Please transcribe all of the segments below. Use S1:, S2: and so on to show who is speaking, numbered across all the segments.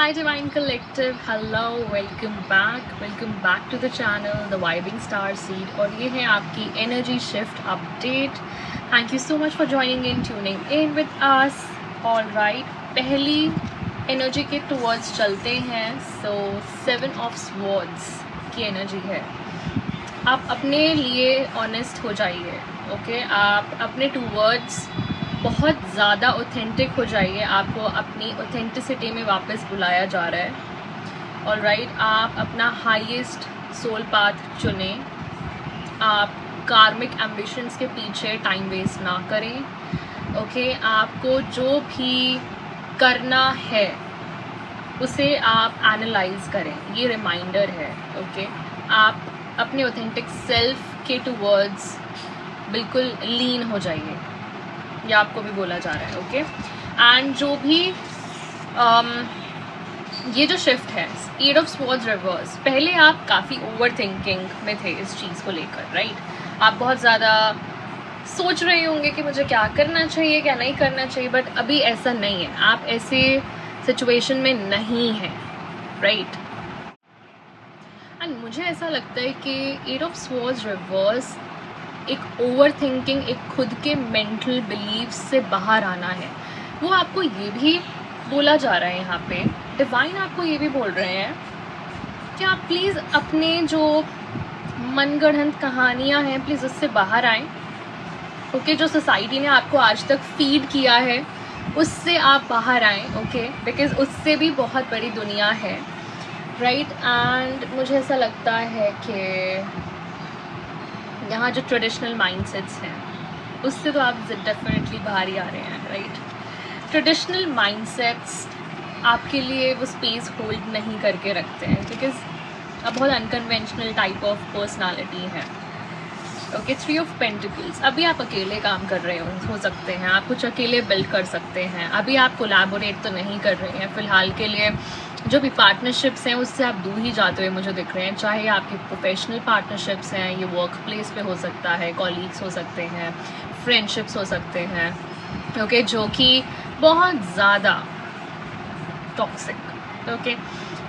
S1: Hi Divine Collective, hello, welcome back to the channel The Vibing Star Seed और ये है आपकी energy shift update. Thank you so much for joining in, tuning in with us. Alright, पहली energy के towards चलते हैं. सो 7 of swords की energy है. आप अपने लिए ऑनेस्ट हो जाइए. ओके, आप अपने टूवर्ड्स बहुत ज़्यादा ऑथेंटिक हो जाइए. आपको अपनी ऑथेंटिसिटी में वापस बुलाया जा रहा है. ऑलराइट, आप अपना हाईएस्ट सोल पाथ चुनें. आप कार्मिक एम्बिशंस के पीछे टाइम वेस्ट ना करें. ओके, आपको जो भी करना है उसे आप एनालाइज करें. ये रिमाइंडर है. ओके, आप अपने ऑथेंटिक सेल्फ के टूवर्ड्स बिल्कुल लीन हो जाइए. ये आपको भी बोला जा रहा है. ओके, एंड जो भी ये जो शिफ्ट है, 8 ऑफ स्वॉर्ड्स रिवर्स, पहले आप काफ़ी ओवर थिंकिंग में थे इस चीज़ को लेकर. राइट, आप बहुत ज़्यादा सोच रहे होंगे कि मुझे क्या करना चाहिए, क्या नहीं करना चाहिए, बट अभी ऐसा नहीं है. आप ऐसे सिचुएशन में नहीं हैं. राइट, एंड मुझे ऐसा लगता है कि 8 ऑफ स्वॉर्ड्स रिवर्स एक ओवर थिंकिंग, एक खुद के मेंटल बिलीव्स से बाहर आना है. वो आपको ये भी बोला जा रहा है यहाँ पे, डिवाइन आपको ये भी बोल रहे हैं कि आप प्लीज़ अपने जो मनगढ़ंत कहानियाँ हैं प्लीज़ उससे बाहर आएं. ओके, जो सोसाइटी ने आपको आज तक फीड किया है उससे आप बाहर आएं. ओके, बिकॉज उससे भी बहुत बड़ी दुनिया है. राइट, एंड मुझे ऐसा लगता है कि यहाँ जो ट्रेडिशनल माइंडसेट्स हैं उससे तो आप डेफिनेटली बाहर ही आ रहे हैं. राइट, ट्रेडिशनल माइंडसेट्स आपके लिए वो स्पेस होल्ड नहीं करके रखते हैं बिकॉज आप बहुत अनकन्वेंशनल टाइप ऑफ पर्सनालिटी है. ओके, 3 ऑफ पेंटिकल्स, अभी आप अकेले काम कर रहे हो सकते हैं. आप कुछ अकेले बिल्ड कर सकते हैं. अभी आप कोलैबोरेट तो नहीं कर रहे हैं फ़िलहाल के लिए. जो भी पार्टनरशिप्स हैं उससे आप दूर ही जाते हुए मुझे दिख रहे हैं. चाहे आपकी प्रोफेशनल पार्टनरशिप्स हैं, ये वर्क प्लेस पे हो सकता है, कॉलीग्स हो सकते हैं, फ्रेंडशिप्स हो सकते हैं. ओके, जो कि बहुत ज़्यादा टॉक्सिक, ओके,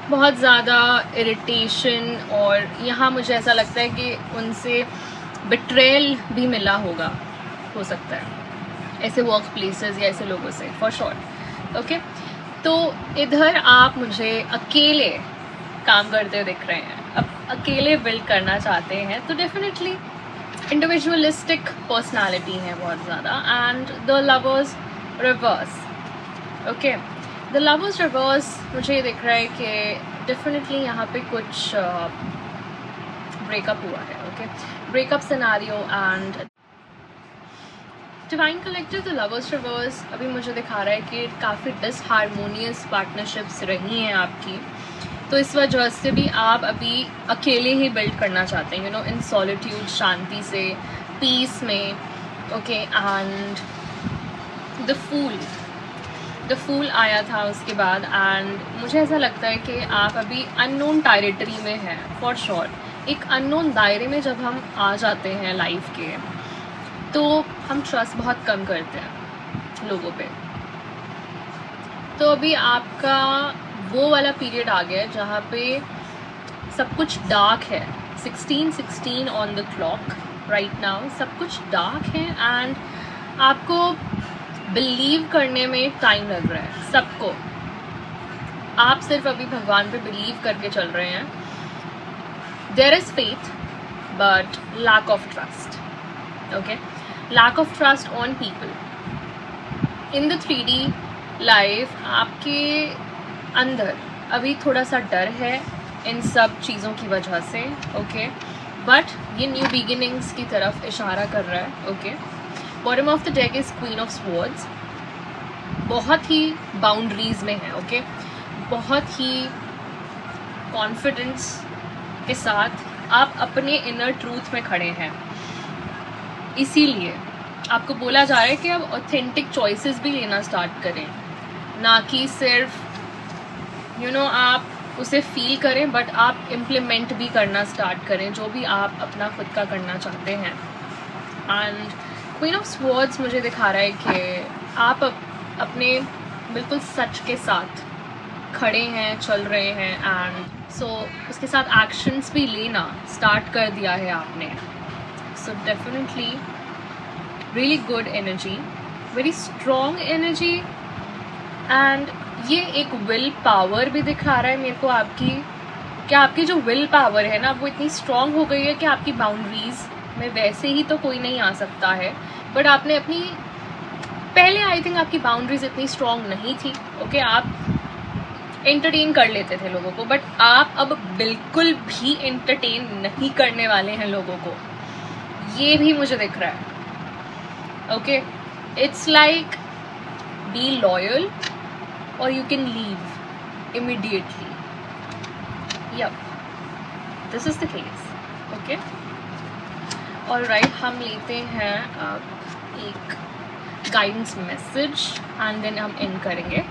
S1: बहुत ज़्यादा इरिटेशन, और यहाँ मुझे ऐसा लगता है कि उनसे बिट्रेल भी मिला होगा, हो सकता है ऐसे वर्क प्लेसेस या ऐसे लोगों से, फॉर श्योर. ओके, तो इधर आप मुझे अकेले काम करते हुए दिख रहे हैं. अब अकेले बिल्ड करना चाहते हैं तो डेफिनेटली इंडिविजुअलिस्टिक पर्सनालिटी है बहुत ज़्यादा. And the lovers reverse, okay, the lovers reverse मुझे ये दिख रहा है कि डेफिनेटली यहाँ पे कुछ ब्रेकअप हुआ है. Okay, breakup scenario. And divine collective, the lovers reverse अभी मुझे दिखा रहा है कि काफ़ी डिसहार्मोनियस पार्टनरशिप्स रही हैं आपकी. तो इस वजह से भी आप अभी अकेले ही बिल्ड करना चाहते हैं, यू नो, इन सॉलिट्यूड, शांति से, पीस में. ओके, एंड द फूल आया था उसके बाद. एंड मुझे ऐसा लगता है कि आप अभी अननोन टेरिटरी में हैं, फॉर श्योर. एक अननोन दायरे में जब हम आ जाते हैं लाइफ के, तो हम ट्रस्ट बहुत कम करते हैं लोगों पे. तो अभी आपका वो वाला पीरियड आ गया है जहाँ पे सब कुछ डार्क है. 16 on the clock right now. सब कुछ डार्क है एंड आपको बिलीव करने में टाइम लग रहा है सबको. आप सिर्फ अभी भगवान पे बिलीव करके चल रहे हैं. There is faith but lack of trust. Okay, lack of trust on people in the 3D life. आपके अंदर अभी थोड़ा सा डर है इन सब चीज़ों की वजह से. ओके, बट ये न्यू बिगिनिंग्स की तरफ इशारा कर रहा है. Okay, bottom of the deck is queen of swords. बहुत ही बाउंड्रीज में है. ओके, बहुत ही कॉन्फिडेंस के साथ आप अपने इनर ट्रूथ में खड़े हैं. इसीलिए आपको बोला जा रहा है कि अब ऑथेंटिक चॉइसेस भी लेना स्टार्ट करें, ना कि सिर्फ यू नो आप उसे फील करें, बट आप इम्प्लीमेंट भी करना स्टार्ट करें जो भी आप अपना खुद का करना चाहते हैं. एंड क्वीन ऑफ स्वॉर्ड्स मुझे दिखा रहा है कि आप अपने बिल्कुल सच के साथ खड़े हैं, चल रहे हैं, एंड सो उसके साथ एक्शंस भी लेना स्टार्ट कर दिया है आपने. So definitely really good energy, very strong energy, and ये एक विल पावर भी दिखा रहा है मेरे को आपकी, कि आपकी जो विल पावर है ना वो इतनी स्ट्रॉन्ग हो गई है कि आपकी बाउंड्रीज में वैसे ही तो कोई नहीं आ सकता है, बट आपने अपनी पहले आई थिंक आपकी बाउंड्रीज इतनी स्ट्रॉन्ग नहीं थी. ओके, आप एंटरटेन कर लेते थे लोगों को, बट आप अब बिल्कुल भी एंटरटेन नहीं करने वाले हैं लोगों को, ये भी मुझे दिख रहा है. Okay, it's like be loyal or you can leave immediately. Yep, this is the case. Okay, all right, हम लेते हैं अब एक guidance message and then हम end करेंगे.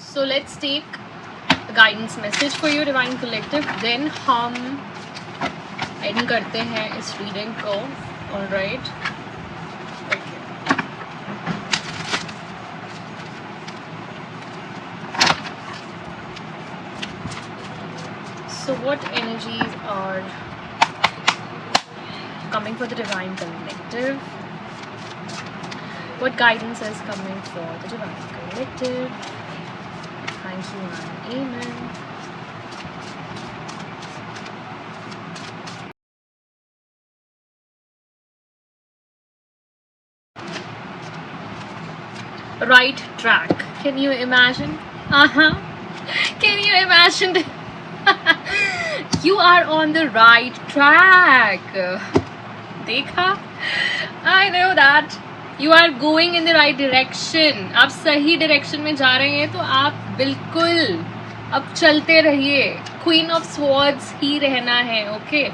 S1: So let's take a guidance message for you Divine Collective, then हम end करते हैं इस reading को. All right. So what energies are coming for the Divine Collective? What guidance is coming for the Divine Collective? Thank you and amen. Right track. Can you imagine? Can you imagine? You are on the right track. देखा? I know that. You are going in the right direction. आप सही direction में जा रहे हैं, तो आप बिल्कुल अब चलते रहिए. Queen of Swords ही रहना है. Okay,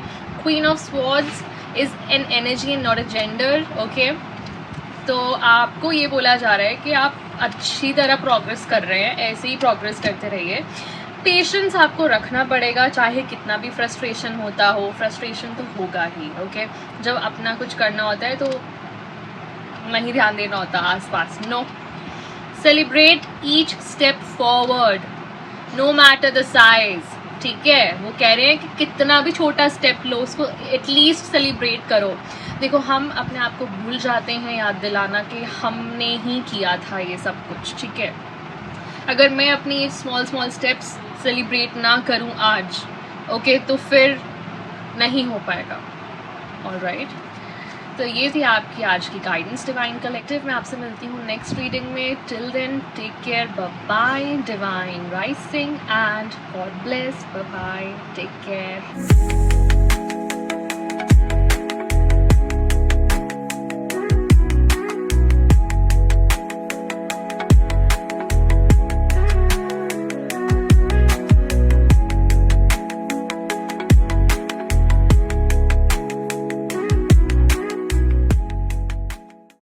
S1: Queen of Swords is an energy and not a gender. Okay, तो आपको ये बोला जा रहा है कि आप अच्छी तरह प्रोग्रेस कर रहे हैं, ऐसे ही प्रोग्रेस करते रहिए. पेशेंस आपको रखना पड़ेगा, चाहे कितना भी फ्रस्ट्रेशन होता हो. फ्रस्ट्रेशन तो होगा ही. ओके, जब अपना कुछ करना होता है तो नहीं ध्यान देना होता आसपास. No, celebrate each step forward no matter the size. ठीक है, वो कह रहे हैं कि कितना भी छोटा स्टेप लो, उसको एटलीस्ट सेलिब्रेट करो. देखो, हम अपने आप को भूल जाते हैं याद दिलाना कि हमने ही किया था ये सब कुछ. ठीक है, अगर मैं अपनी स्मॉल स्टेप्स सेलिब्रेट ना करूं आज, ओके, तो फिर नहीं हो पाएगा. ऑलराइट, तो ये थी आपकी आज की गाइडेंस डिवाइन कलेक्टिव. मैं आपसे मिलती हूँ नेक्स्ट रीडिंग में. Till then, take care, bye bye. Divine rising and God bless. Bye bye, take care.